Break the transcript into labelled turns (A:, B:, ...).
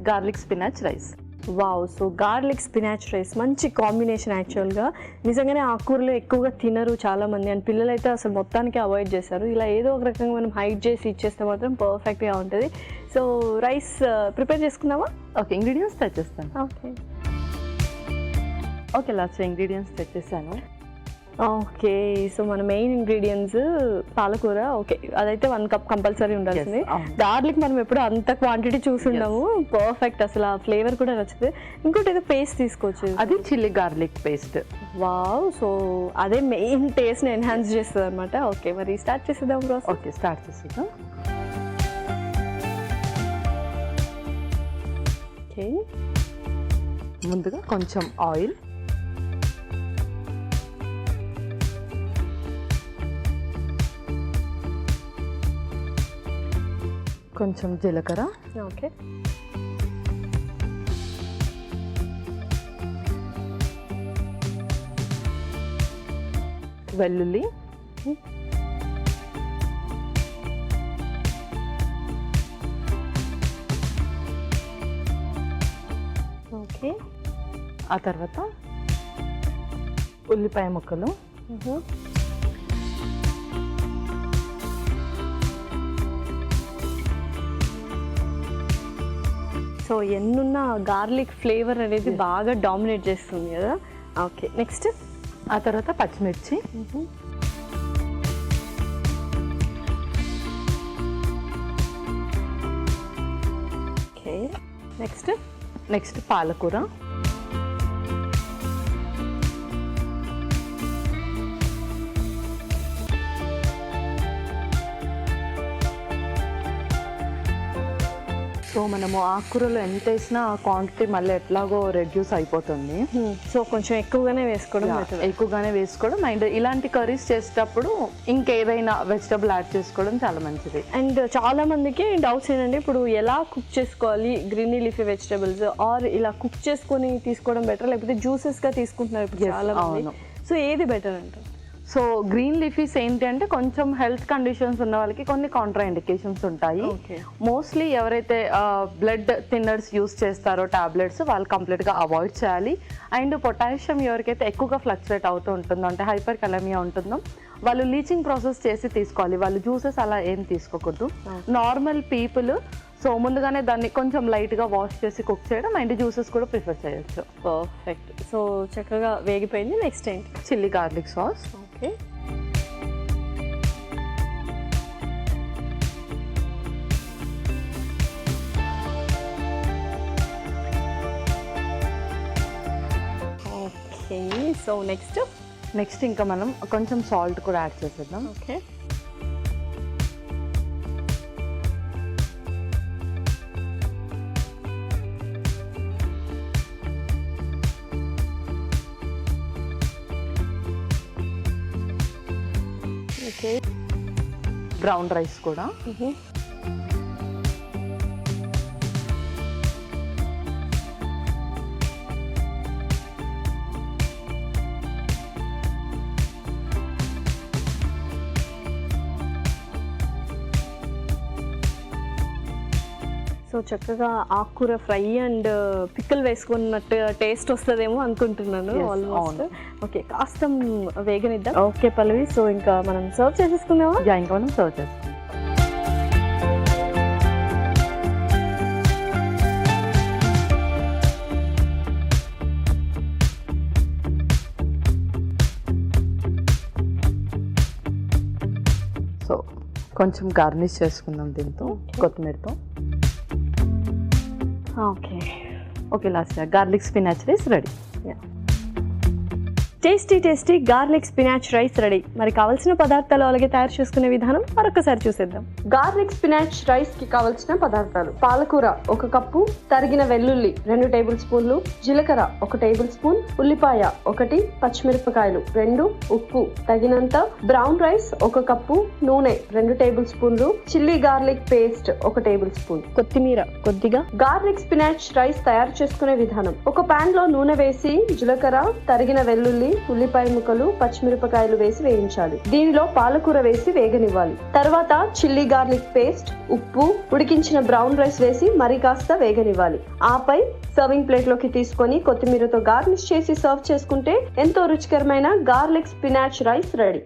A: Garlic spinach rice.
B: Wow, so garlic spinach rice మంచి combination. యాక్చువల్గా నిజంగానే ఆకుకూరలు ఎక్కువగా తినరు చాలామంది, అండ్ పిల్లలైతే అసలు మొత్తానికి అవాయిడ్ చేస్తారు. ఇలా ఏదో ఒక రకంగా మనం హైడ్ చేసి ఇచ్చేస్తే మాత్రం పర్ఫెక్ట్గా ఉంటుంది. సో రైస్ ప్రిపేర్ చేసుకుందామా?
A: ఓకే, ఇంగ్రీడియంట్స్ తెచ్చేస్తాను.
B: ఓకే
A: ఓకే, లాస్ట్ ఇంగ్రీడియంట్స్ తెచ్చేసాను.
B: ఓకే, సో మన మెయిన్ ఇంగ్రీడియంట్స్ పాలకూర. ఓకే, అదైతే 1 కప్ కంపల్సరీ ఉండాల్సింది. గార్లిక్ మనం ఎప్పుడు అంత క్వాంటిటీ చూసుండము. పర్ఫెక్ట్, అసలు ఆ ఫ్లేవర్ కూడా నచ్చుతుంది. ఇంకోటి ఏదో పేస్ట్ తీసుకోవచ్చు,
A: అది chilli garlic paste.
B: Wow, so అదే మెయిన్ టేస్ట్ని ఎన్హాన్స్ చేస్తుంది అనమాట. ఓకే, మరి స్టార్ట్ చేసేద్దాం ప్రాసెస్.
A: ఓకే, స్టార్ట్ చేసేద్దాం.
B: ఓకే,
A: ముందుగా కొంచెం ఆయిల్, కొంచెం జీలకర్ర,
B: ఓకే,
A: వెల్లుల్లి,
B: ఓకే,
A: ఆ తర్వాత ఉల్లిపాయ ముక్కలు,
B: సో ఎన్నున్న గార్లిక్ ఫ్లేవర్ అనేది బాగా డామినేట్ చేస్తుంది కదా. ఓకే, నెక్స్ట్
A: ఆ తర్వాత పచ్చిమిర్చి,
B: ఓకే,
A: నెక్స్ట్ పాలకూర, సో మనము ఆకుకూరలో ఎంత వేసినా ఆ క్వాంటిటీ మళ్ళీ ఎట్లాగో రెడ్యూస్ అయిపోతుంది.
B: సో కొంచెం ఎక్కువగానే వేసుకోవడం,
A: ఎక్కువగానే వేసుకోవడం. అండ్ ఇలాంటి కర్రీస్ చేసేటప్పుడు ఇంకేదైనా వెజిటబుల్ యాడ్ చేసుకోవడం చాలా మంచిది.
B: అండ్ చాలా మందికి డౌట్స్ ఏంటంటే ఇప్పుడు ఎలా కుక్ చేసుకోవాలి గ్రీన్ లీఫీ వెజిటబుల్స్, ఆర్ ఇలా కుక్ చేసుకొని తీసుకోవడం బెటర్ లేకపోతే జ్యూసెస్గా తీసుకుంటున్నారు ఇప్పుడు చాలా మంది. సో ఏది బెటర్ అంటారు?
A: సో గ్రీన్ లీఫీస్ ఏంటి అంటే కొంచెం హెల్త్ కండిషన్స్ ఉన్న వాళ్ళకి కొన్ని కాంట్రా ఇండికేషన్స్ ఉంటాయి. మోస్ట్లీ ఎవరైతే బ్లడ్ థిన్నర్స్ యూస్ చేస్తారో టాబ్లెట్స్ వాళ్ళు కంప్లీట్గా అవాయిడ్ చేయాలి. అండ్ పొటాషియం ఎవరికైతే ఎక్కువగా ఫ్లక్చువేట్ అవుతూ ఉంటుందో అంటే హైపర్ కలమియా ఉంటుందో వాళ్ళు లీచింగ్ ప్రాసెస్ చేసి తీసుకోవాలి. వాళ్ళు జ్యూసెస్ అలా ఏం తీసుకోకూడదు. నార్మల్ పీపుల్ సో ముందుగానే దాన్ని కొంచెం లైట్గా వాష్ చేసి కుక్ చేయడం అండ్ జ్యూసెస్ కూడా ప్రిఫర్ చేయొచ్చు.
B: పర్ఫెక్ట్, సో చక్కగా వేగిపోయింది. నెక్స్ట్ ఏంటి?
A: Chilli garlic sauce.
B: Okay, okay, so
A: next ఇంకా మనం కొంచెం సాల్ట్ కూడా యాడ్ చేసేద్దాం.
B: ఓకే, ఓకే,
A: బ్రౌన్ రైస్ కూడా.
B: సో చక్కగా ఆకుకూర ఫ్రై అండ్ పిక్కల్ వేసుకున్నట్టు టేస్ట్ వస్తుందేమో అనుకుంటున్నాను ఆల్మోస్ట్. ఓకే, కాస్త వేగనిద్దాం. ఓకే పల్లవి, సో ఇంకా మనం సర్వ్ చేసేసుకుందామా?
A: ఇంకా మనం సర్వ్ చేస్తాం. సో కొంచెం గార్నిష్ చేసుకుందాం దీంతో, కొత్తిమీరతో. Okay, last garlic spinach rice ready.
B: Tasty garlic spinach rice ready. మరి కావాల్సిన పదార్థాలు అలాగే తయారు చేసుకునే విధానం మరొకసారి చూసేద్దాం. గార్లిక్ స్పినాచ్ రైస్ కి కావాల్సిన పదార్థాలు: పాలకూర 1 కప్పు, తరిగిన వెల్లుల్లి 2 టేబుల్ స్పూన్లు, జీలకర్ర 1 టేబుల్ స్పూన్, ఉల్లిపాయ 1, పచ్చిమిరపకాయలు 2, ఉప్పు తగినంత, బ్రౌన్ రైస్ 1 కప్పు, నూనె 2 tablespoon, chilli garlic paste 1 tablespoon, కొత్తిమీర కొద్దిగా. గార్లిక్ స్పినాచ్ రైస్ తయారు చేసుకునే విధానం: ఒక పాన్ లో నూనె వేసి జీలకర్ర, తరిగిన వెల్లుల్లి, ఉల్లిపాయ ముక్కలు, పచ్చిమిరపకాయలు వేసి వేయించాలి. దీనిలో పాలకూర వేసి వేగనివ్వాలి. తర్వాత చిల్లీ గార్లిక్ పేస్ట్, ఉప్పు, ఉడికించిన బ్రౌన్ రైస్ వేసి మరి కాస్త వేగనివ్వాలి. ఆపై సర్వింగ్ ప్లేట్ లోకి తీసుకొని కొత్తిమీరతో గార్నిష్ చేసి సర్వ్ చేసుకుంటే ఎంతో రుచికరమైన గార్లిక్ స్పినాచ్ రైస్ రెడీ.